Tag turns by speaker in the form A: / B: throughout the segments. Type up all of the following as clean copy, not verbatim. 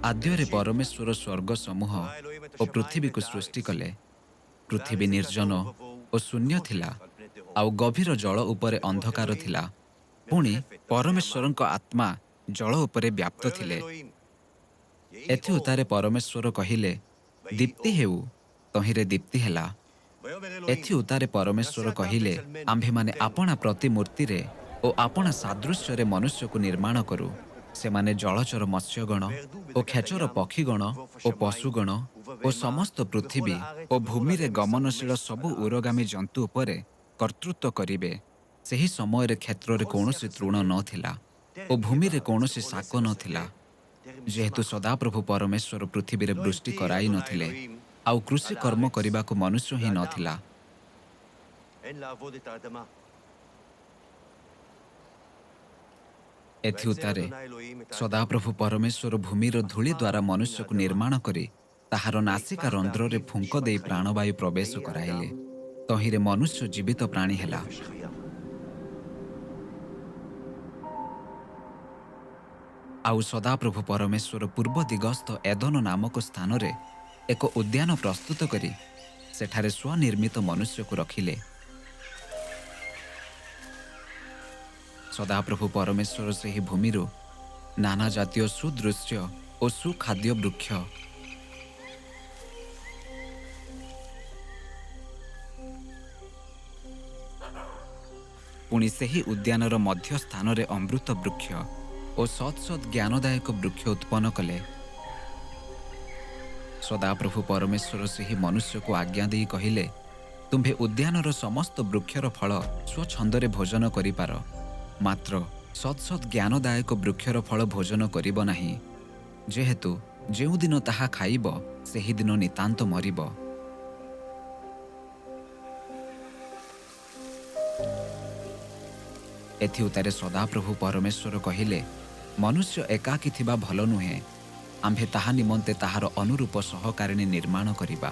A: ଆଦ୍ୟରେ ପରମେଶ୍ୱର ସ୍ୱର୍ଗ ସମୂହ ଓ ପୃଥିବୀକୁ ସୃଷ୍ଟି କଲେ। ପୃଥିବୀ ନିର୍ଜନ ଓ ଶୂନ୍ୟ ଥିଲା, ଆଉ ଗଭୀର ଜଳ ଉପରେ ଅନ୍ଧକାର ଥିଲା। ପୁଣି ପରମେଶ୍ୱରଙ୍କ ଆତ୍ମା ଜଳ ଉପରେ ବ୍ୟାପ୍ତ ଥିଲେ। ଏଥି ଉତ୍ତାରେ ପରମେଶ୍ୱର କହିଲେ, ଦୀପ୍ତି ହେଉ। ତହିଁରେ ଦୀପ୍ତି ହେଲା। ଏଥି ଉତ୍ତାରେ ପରମେଶ୍ୱର କହିଲେ, ଆମ୍ଭେମାନେ ଆପଣା ପ୍ରତିମୂର୍ତ୍ତିରେ ଓ ଆପଣା ସାଦୃଶ୍ୟରେ ମନୁଷ୍ୟକୁ ନିର୍ମାଣ କରୁ। ସେମାନେ ଜଳଚର ମତ୍ସ୍ୟଗଣ ଓ ଖେଚର ପକ୍ଷୀଗଣ ଓ ପଶୁଗଣ ଓ ସମସ୍ତ ପୃଥିବୀ ଓ ଭୂମିରେ ଗମନଶୀଳ ସବୁ ଉରଗାମୀ ଜନ୍ତୁ ଉପରେ କର୍ତ୍ତୃତ୍ୱ କରିବେ। ସେହି ସମୟରେ କ୍ଷେତ୍ରରେ କୌଣସି ତୃଣ ନଥିଲା ଓ ଭୂମିରେ କୌଣସି ଶାକ ନଥିଲା, ଯେହେତୁ ସଦାପ୍ରଭୁ ପରମେଶ୍ୱର ପୃଥିବୀରେ ବୃଷ୍ଟି କରାଇ ନଥିଲେ, ଆଉ କୃଷି କର୍ମ କରିବାକୁ ମନୁଷ୍ୟ ହିଁ ନଥିଲା। ଏଥି ଉତ୍ତାରେ ସଦାପ୍ରଭୁ ପରମେଶ୍ୱର ଭୂମିର ଧୂଳି ଦ୍ୱାରା ମନୁଷ୍ୟକୁ ନିର୍ମାଣ କରି ତାହାର ନାସିକା ରନ୍ଧ୍ରରେ ଫୁଙ୍କ ଦେଇ ପ୍ରାଣବାୟୁ ପ୍ରବେଶ କରାଇଲେ। ତହିଁରେ ମନୁଷ୍ୟ ଜୀବିତ ପ୍ରାଣୀ ହେଲା। ଆଉ ସଦାପ୍ରଭୁ ପରମେଶ୍ୱର ପୂର୍ବ ଦିଗସ୍ଥ ଏଦନ ନାମକ ସ୍ଥାନରେ ଏକ ଉଦ୍ୟାନ ପ୍ରସ୍ତୁତ କରି ସେଠାରେ ସ୍ୱନିର୍ମିତ ମନୁଷ୍ୟକୁ ରଖିଲେ। ସଦାପ୍ରଭୁ ପରମେଶ୍ୱର ସେହି ଭୂମିରୁ ନାନା ଜାତୀୟ ସୁଦୃଶ୍ୟ ଓ ସୁଖାଦ୍ୟ ବୃକ୍ଷ ପୁଣି ସେହି ଉଦ୍ୟାନର ମଧ୍ୟ ସ୍ଥାନରେ ଅମୃତ ବୃକ୍ଷ ଓ ସତ୍ ଜ୍ଞାନଦାୟକ ବୃକ୍ଷ ଉତ୍ପନ୍ନ କଲେ। ସଦାପ୍ରଭୁ ପରମେଶ୍ୱର ସେହି ମନୁଷ୍ୟକୁ ଆଜ୍ଞା ଦେଇ କହିଲେ, ତୁମ୍ଭେ ଉଦ୍ୟାନର ସମସ୍ତ ବୃକ୍ଷର ଫଳ ସ୍ୱଚ୍ଛନ୍ଦରେ ଭୋଜନ କରିପାର, ମାତ୍ର ସତ୍ ଜ୍ଞାନଦାୟକ ବୃକ୍ଷର ଫଳ ଭୋଜନ କରିବ ନାହିଁ, ଯେହେତୁ ଯେଉଁଦିନ ତାହା ଖାଇବ ସେହିଦିନ ନିତାନ୍ତ ମରିବ। ଏଥି ଉତ୍ତାରେ ସଦାପ୍ରଭୁ ପରମେଶ୍ୱର କହିଲେ, ମନୁଷ୍ୟ ଏକାକୀ ଥିବା ଭଲ ନୁହେଁ, ଆମ୍ଭେ ତାହା ନିମନ୍ତେ ତାହାର ଅନୁରୂପ ସହକାରିଣୀ ନିର୍ମାଣ କରିବା।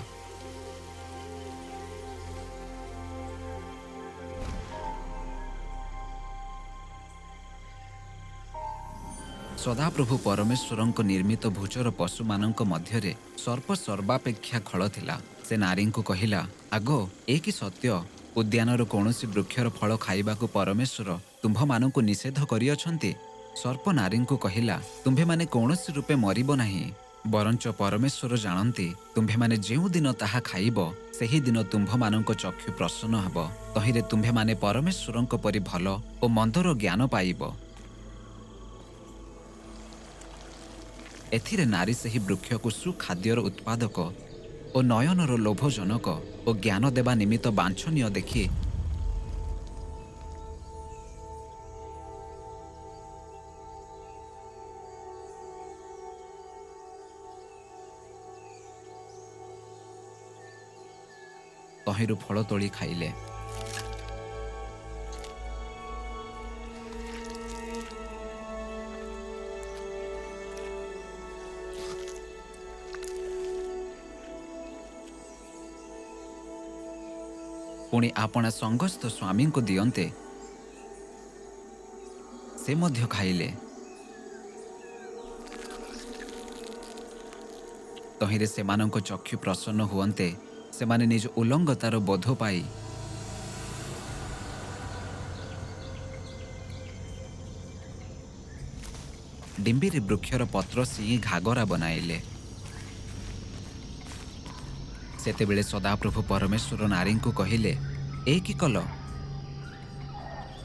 A: ସଦାପ୍ରଭୁ ପରମେଶ୍ୱରଙ୍କ ନିର୍ମିତ ଭୂଚର ପଶୁମାନଙ୍କ ମଧ୍ୟରେ ସର୍ପ ସର୍ବାପେକ୍ଷା ଖଳ ଥିଲା। ସେ ନାରୀଙ୍କୁ କହିଲା, ଆଗ ଏ କି ସତ୍ୟ, ଉଦ୍ୟାନର କୌଣସି ବୃକ୍ଷର ଫଳ ଖାଇବାକୁ ପରମେଶ୍ୱର ତୁମ୍ଭମାନଙ୍କୁ ନିଷେଧ କରିଅଛନ୍ତି? ସର୍ପ ନାରୀଙ୍କୁ କହିଲା, ତୁମ୍ଭେମାନେ କୌଣସି ରୂପେ ମରିବ ନାହିଁ, ବରଞ୍ଚ ପରମେଶ୍ୱର ଜାଣନ୍ତି ତୁମ୍ଭେମାନେ ଯେଉଁଦିନ ତାହା ଖାଇବ ସେହିଦିନ ତୁମ୍ଭମାନଙ୍କ ଚକ୍ଷୁ ପ୍ରସନ୍ନ ହେବ। ତହିଁରେ ତୁମ୍ଭେମାନେ ପରମେଶ୍ୱରଙ୍କ ପରି ଭଲ ଓ ମନ୍ଦର ଜ୍ଞାନ ପାଇବ। ଏଥିରେ ନାରୀ ସେହି ବୃକ୍ଷକୁ ସୁଖାଦ୍ୟର ଉତ୍ପାଦକ ଓ ନୟନର ଲୋଭଜନକ ଓ ଜ୍ଞାନ ଦେବା ନିମିତ୍ତ ବାଞ୍ଛନୀୟ ଦେଖି ତହିଁରୁ ଫଳ ତୋଳି ଖାଇଲେ। ପୁଣି ଆପଣା ସଙ୍ଗସ୍ଥ ସ୍ୱାମୀଙ୍କୁ ଦିଅନ୍ତେ, ସେ ମଧ୍ୟ ଖାଇଲେ। ତହିଁରେ ସେମାନଙ୍କ ଚକ୍ଷୁ ପ୍ରସନ୍ନ ହୁଅନ୍ତେ ସେମାନେ ନିଜ ଉଲଙ୍ଗତାର ବୋଧ ପାଇ ଡିମ୍ବିରି ବୃକ୍ଷର ପତ୍ର ସିଇଁ ଘାଗରା ବନାଇଲେ। ସେତେବେଳେ ସଦାପ୍ରଭୁ ପରମେଶ୍ୱର ନାରୀଙ୍କୁ କହିଲେ, ଏ କି କଲ?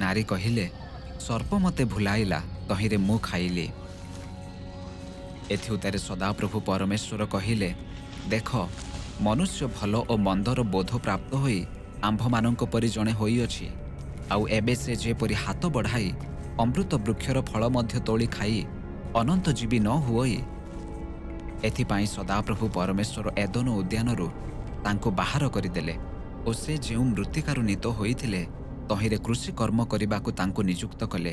A: ନାରୀ କହିଲେ, ସର୍ପ ମୋତେ ଭୁଲାଇଲା, ତହିଁରେ ମୁଁ ଖାଇଲି। ଏଥି ଉତ୍ତାରେ ସଦାପ୍ରଭୁ ପରମେଶ୍ୱର କହିଲେ, ଦେଖ, ମନୁଷ୍ୟ ଭଲ ଓ ମନ୍ଦର ବୋଧ ପ୍ରାପ୍ତ ହୋଇ ଆମ୍ଭମାନଙ୍କ ପରି ଜଣେ ହୋଇଅଛି, ଆଉ ଏବେ ସେ ଯେପରି ହାତ ବଢ଼ାଇ ଅମୃତ ବୃକ୍ଷର ଫଳ ମଧ୍ୟ ତୋଳି ଖାଇ ଅନନ୍ତ ଜୀବୀ ନ ହୁଅଇ। ଏଥିପାଇଁ ସଦାପ୍ରଭୁ ପରମେଶ୍ୱର ଏଦନ ଉଦ୍ୟାନରୁ ତାଙ୍କୁ ବାହାର କରିଦେଲେ ଓ ସେ ଯେଉଁ ମୃତ୍ତିକାରୁ ନୀତ ହୋଇଥିଲେ ତହିଁରେ କୃଷି କର୍ମ କରିବାକୁ ତାଙ୍କୁ ନିଯୁକ୍ତ କଲେ।